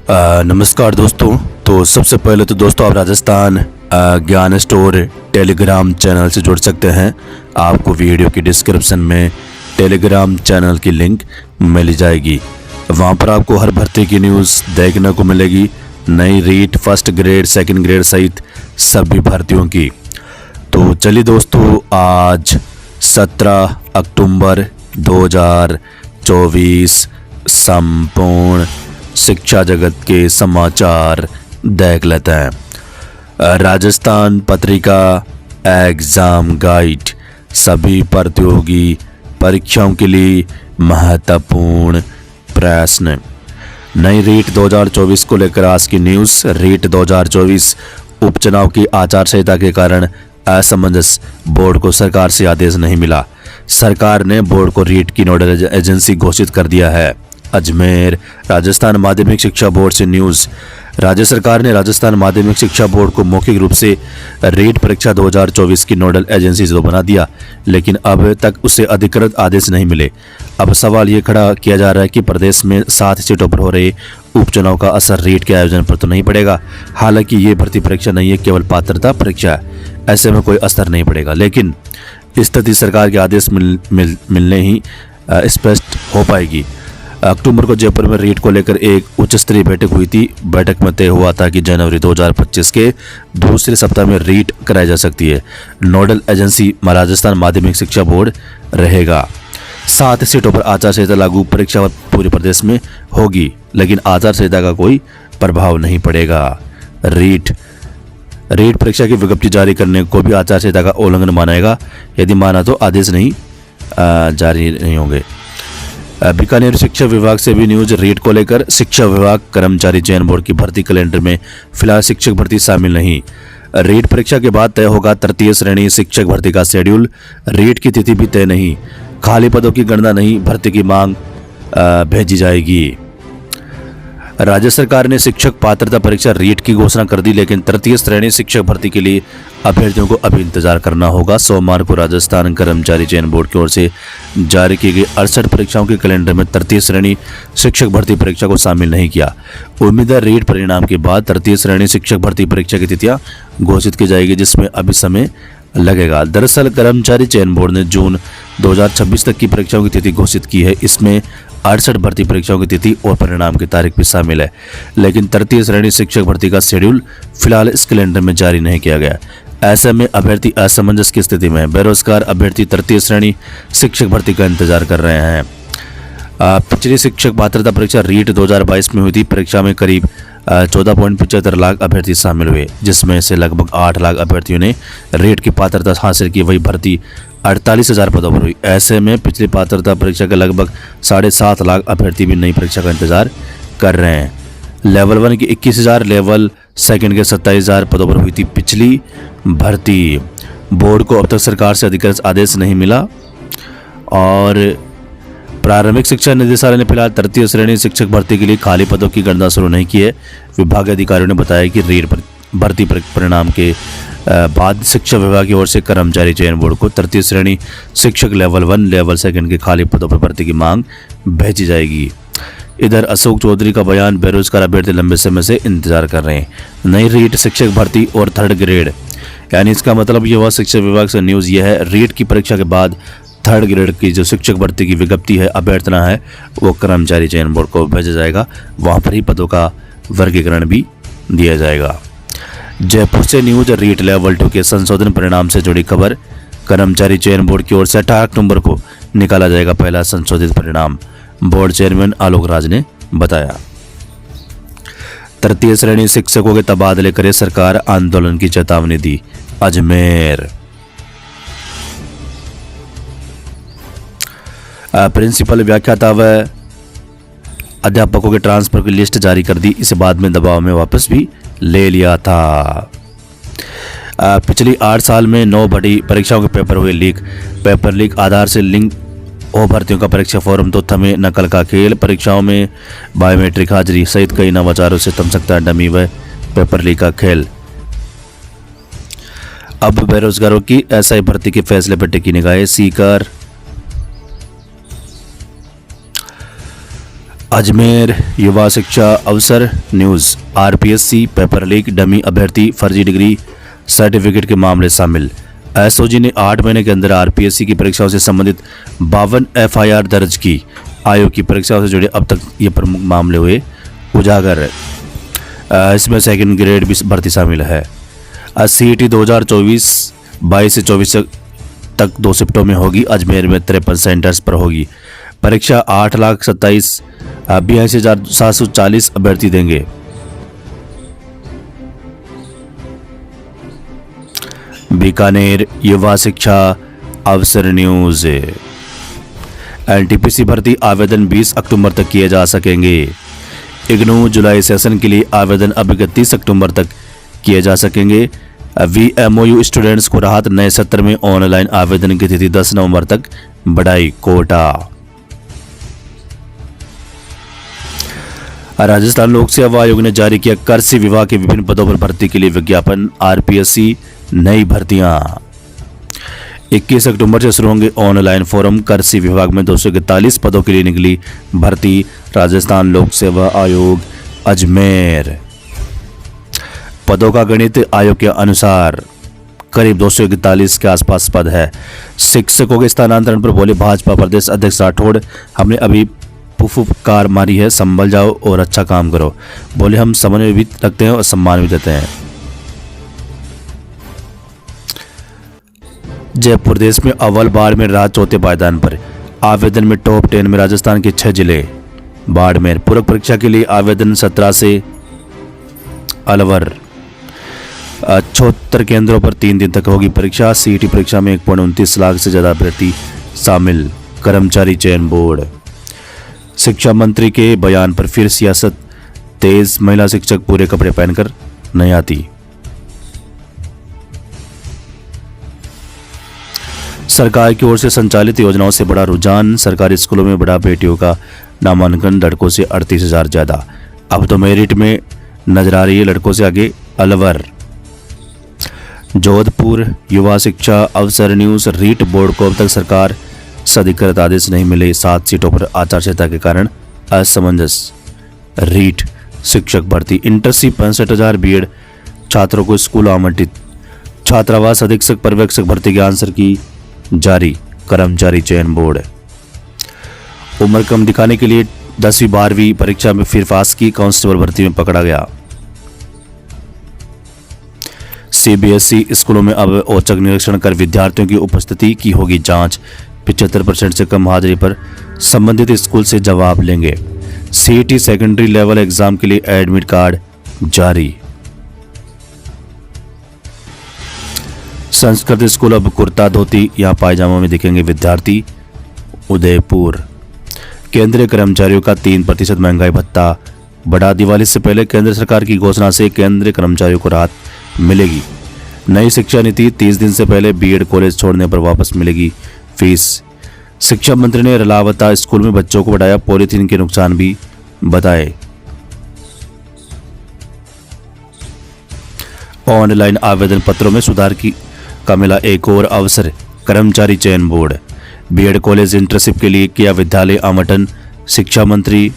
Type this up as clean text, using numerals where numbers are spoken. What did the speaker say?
नमस्कार दोस्तों। तो सबसे पहले तो दोस्तों आप राजस्थान ज्ञान स्टोर टेलीग्राम चैनल से जुड़ सकते हैं। आपको वीडियो की डिस्क्रिप्शन में टेलीग्राम चैनल की लिंक मिल जाएगी। वहां पर आपको हर भर्ती की न्यूज़ देखने को मिलेगी, नई REET, first grade, second grade सहित सभी भर्तियों की। तो चलिए दोस्तों, आज 17 अक्टूबर 2024 संपूर्ण शिक्षा जगत के समाचार देख लेते हैं। राजस्थान पत्रिका एग्जाम गाइड सभी प्रतियोगी परीक्षाओं के लिए महत्वपूर्ण प्रश्न। नई रीट 2024 को लेकर आज की न्यूज़। रीट 2024 उपचुनाव की आचार संहिता के कारण असमंजस, बोर्ड को सरकार से आदेश नहीं मिला। सरकार ने बोर्ड को रीट की नोडल एजेंसी घोषित कर दिया है। अजमेर राजस्थान माध्यमिक शिक्षा बोर्ड से न्यूज़। राज्य सरकार ने राजस्थान माध्यमिक शिक्षा बोर्ड को मौखिक रूप से रीट परीक्षा 2024 की नोडल एजेंसी तो बना दिया, लेकिन अब तक उसे अधिकृत आदेश नहीं मिले। अब सवाल ये खड़ा किया जा रहा है कि प्रदेश में 7 सीटों पर हो रहे उपचुनाव का असर रीट के आयोजन पर तो नहीं पड़ेगा। हालांकि ये भर्ती परीक्षा नहीं है, केवल पात्रता परीक्षा है, ऐसे में कोई असर नहीं पड़ेगा। लेकिन स्थिति सरकार के आदेश मिलने ही स्पष्ट हो पाएगी। अक्टूबर को जयपुर में रीट को लेकर एक उच्च स्तरीय बैठक हुई थी। बैठक में तय हुआ था कि जनवरी 2025 के दूसरे सप्ताह में रीट कराई जा सकती है। नोडल एजेंसी राजस्थान माध्यमिक शिक्षा बोर्ड रहेगा। 7 सीटों पर आचार संहिता लागू, परीक्षा पूरे प्रदेश में होगी, लेकिन आचार संहिता का कोई प्रभाव नहीं पड़ेगा। रीट परीक्षा की विज्ञप्ति जारी करने को भी आचार संहिता का उल्लंघन मानेगा। यदि माना तो आदेश नहीं जारी नहीं होंगे। बीकानेर शिक्षा विभाग से भी न्यूज। रीट को लेकर शिक्षा विभाग कर्मचारी चयन बोर्ड की भर्ती कैलेंडर में फिलहाल शिक्षक भर्ती शामिल नहीं। रीट परीक्षा के बाद तय होगा तृतीय श्रेणी शिक्षक भर्ती का शेड्यूल। रीट की तिथि भी तय नहीं, खाली पदों की गणना नहीं, भर्ती की मांग भेजी जाएगी। राज्य सरकार ने शिक्षक पात्रता परीक्षा रीट की घोषणा कर दी, लेकिन तृतीय श्रेणी शिक्षक भर्ती के लिए अभ्यर्थियों को अभी इंतजार करना होगा। सोमवार को राजस्थान कर्मचारी चयन बोर्ड की ओर से जारी की गई 68 परीक्षाओं के कैलेंडर में तृतीय श्रेणी शिक्षक भर्ती परीक्षा को शामिल नहीं किया। उम्मीद है रीट परिणाम के बाद तृतीय श्रेणी शिक्षक भर्ती परीक्षा की तिथियां घोषित की जाएगी, जिसमें अभी समय लगेगा। दरअसल कर्मचारी चयन बोर्ड ने जून 2026 तक की परीक्षाओं की तिथि घोषित की है। इसमें 68 भर्ती परीक्षाओं की तिथि और परिणाम की तारीख भी शामिल है, लेकिन तृतीय श्रेणी शिक्षक भर्ती का शेड्यूल फिलहाल इस कैलेंडर में जारी नहीं किया गया। ऐसे में अभ्यर्थी असमंजस की स्थिति में। बेरोजगार अभ्यर्थी तृतीय श्रेणी शिक्षक भर्ती का इंतजार कर रहे हैं। पिछली शिक्षक पात्रता परीक्षा रीट 2022 में हुई थी। परीक्षा में करीब 14.75 लाख अभ्यर्थी शामिल हुए, जिसमें से लगभग 8 लाख अभ्यर्थियों ने रीट की पात्रता हासिल की। वही भर्ती 48,000 पदों पर हुई। ऐसे में पिछली पात्रता परीक्षा के लगभग 7.5 लाख अभ्यर्थी भी नई परीक्षा का इंतजार कर रहे हैं। लेवल 1 की 21,000, लेवल सेकंड के 27,000 पदों पर हुई थी पिछली भर्ती। बोर्ड को अब तक सरकार से अधिकृत आदेश नहीं मिला। और प्रारंभिक शिक्षा निदेशालय ने फिलहाल तृतीय श्रेणी शिक्षक भर्ती के लिए खाली पदों की गणना शुरू नहीं की है। विभागीय अधिकारियों ने बताया कि रीट भर्ती परिणाम के बाद शिक्षा विभाग की ओर से कर्मचारी चयन बोर्ड को तृतीय श्रेणी शिक्षक लेवल 1, लेवल सेकंड के खाली पदों पर भर्ती की मांग भेजी जाएगी। इधर अशोक चौधरी का बयान। बेरोजगार अभ्यर्थी लंबे समय से इंतजार कर रहे हैं। नई रीट शिक्षक भर्ती और थर्ड ग्रेड, यानी इसका मतलब ये हुआ शिक्षा विभाग से न्यूज़ ये है, रीट की परीक्षा के बाद थर्ड ग्रेड की जो शिक्षक भर्ती की विज्ञप्ति है, अभ्यर्थना है, वो कर्मचारी चयन बोर्ड को भेजा जाएगा। वहाँ पर ही पदों का वर्गीकरण भी दिया जाएगा। जयपुर से न्यूज। रीट लेवल 2 के संशोधन परिणाम से जुड़ी खबर। कर्मचारी चयन बोर्ड की ओर से 18 अक्टूबर को निकाला जाएगा पहला संशोधित परिणाम, बोर्ड चेयरमैन आलोक राज ने बताया। तृतीय श्रेणी शिक्षकों के तबादले करे सरकार, आंदोलन की चेतावनी दी। अजमेर प्रिंसिपल, व्याख्याता व अध्यापकों के ट्रांसफर की लिस्ट जारी कर दी। इसे बाद में दबाव में वापस भी ले लिया था। पिछली 8 साल में 9 बड़ी परीक्षाओं के पेपर हुए लीक। पेपर लीक, आधार से लिंक हो भर्तियों का परीक्षा फॉर्म तो थमे नकल का खेल। परीक्षाओं में बायोमेट्रिक हाजिरी सहित कई नवाचारों से थम सकता है डमी व पेपर लीक का खेल। अब बेरोजगारों की एसआई भर्ती के फैसले पर टिकी निगाहें। सीकर अजमेर युवा शिक्षा अवसर news. RPSC paper leak, dummy अभ्यर्थी फर्जी डिग्री सर्टिफिकेट के मामले शामिल। एसओजी ने 8 महीने के अंदर आरपीएससी की परीक्षाओं से संबंधित 52 एफआईआर दर्ज की। आयोग की परीक्षाओं से जुड़े अब तक ये प्रमुख मामले हुए उजागर। इसमें सेकंड ग्रेड भी भर्ती शामिल है। सीईटी 2024-22 से 24 तक 2 शिफ्टों में होगी। अजमेर में 53 सेंटर्स पर होगी परीक्षा। 8,82,82,740 अभ्यर्थी देंगे। बीकानेर युवा शिक्षा अवसर न्यूज़। एनटीपीसी भर्ती आवेदन 20 अक्टूबर तक किए जा सकेंगे। इग्नू जुलाई सेशन के लिए आवेदन अब 31 अक्टूबर तक किए जा सकेंगे। वीएमओयू स्टूडेंट्स को राहत, नए सत्र में ऑनलाइन आवेदन की तिथि 10 नवंबर तक बढ़ाई। कोटा। राजस्थान लोक सेवा आयोग ने जारी किया कृषि विभाग के विभिन्न पदों पर भर्ती के लिए विज्ञापन। आरपीएससी नई भर्तियां 21 अक्टूबर से शुरू होंगे ऑनलाइन फॉर्म। कृषि विभाग में 241 पदों के लिए निकली भर्ती। राजस्थान लोक सेवा आयोग अजमेर। पदों का गणित आयोग के अनुसार करीब 241 के आसपास पद है। शिक्षकों के स्थानांतरण पर बोले भाजपा प्रदेश अध्यक्ष राठौड़, हमने अभी फुफकार मारी है, संभल जाओ और अच्छा काम करो। बोले हम समन्वय भी रखते हैं और सम्मान भी देते हैं। जयपुर देश में अव्वल, बाड़मेर रहा चौथे पायदान पर। आवेदन में टॉप 10 में राजस्थान के 6 जिले। बाड़मेर। पूरक परीक्षा के लिए आवेदन 17 से अलवर। 76 केंद्रों पर 3 दिन तक होगी परीक्षा। सीईटी परीक्षा में 1.29 लाख से ज्यादा अभ्यर्थी शामिल। कर्मचारी चयन बोर्ड। शिक्षा मंत्री के बयान पर फिर सियासत तेज। महिला शिक्षक पूरे कपड़े पहनकर नहीं आती। सरकार की ओर से संचालित योजनाओं से बड़ा रुझान। सरकारी स्कूलों में बढ़ा बेटियों का नामांकन, लड़कों से 38,000 ज्यादा। अब तो मेरिट में नजर आ रही है लड़कों से आगे अलवर। जोधपुर युवा शिक्षा अवसर न्यूज़। रीट बोर्ड को अब तक सरकार से अधिकृत आदेश नहीं मिले। 7 सीटों पर आचार संहिता के कारण असमंजस। रीट शिक्षक भर्ती। इंटर्नशिप 65,000 बीएड छात्रों को स्कूल आवंटित। छात्रावास अधीक्षक पर्यवेक्षक भर्ती के आंसर की जारी। कर्मचारी चयन बोर्ड। उम्र कम दिखाने के लिए 10वीं 12वीं परीक्षा में फिर पास की। कांस्टेबल भर्ती में पकड़ा गया। सीबीएसई स्कूलों में अब औचक निरीक्षण कर विद्यार्थियों की उपस्थिति की होगी जांच। 75% से कम हाजिरी पर संबंधित स्कूल से जवाब लेंगे। सीईटी सेकेंडरी लेवल एग्जाम के लिए एडमिट कार्ड जारी। संस्कृत स्कूल अब कुर्ता धोती या पायजामा में दिखेंगे विद्यार्थी। उदयपुर। केंद्रीय कर्मचारियों का 3% महंगाई भत्ता बढ़ा। दिवाली से पहले केंद्र सरकार की घोषणा से केंद्रीय कर्मचारियों को राहत मिलेगी। नई शिक्षा नीति 30 दिन से पहले बीएड कॉलेज छोड़ने पर वापस मिलेगी फीस। शिक्षा मंत्री ने रलावता स्कूल में बच्चों को बढ़ाया। पॉलीथीन के नुकसान भी बताए। ऑनलाइन आवेदन पत्रों में सुधार का मिला एक और अवसर। कर्मचारी चयन बोर्ड। बीएड कॉलेज इंटर्नशिप के लिए किया विद्यालय आवंटन। शिक्षा मंत्री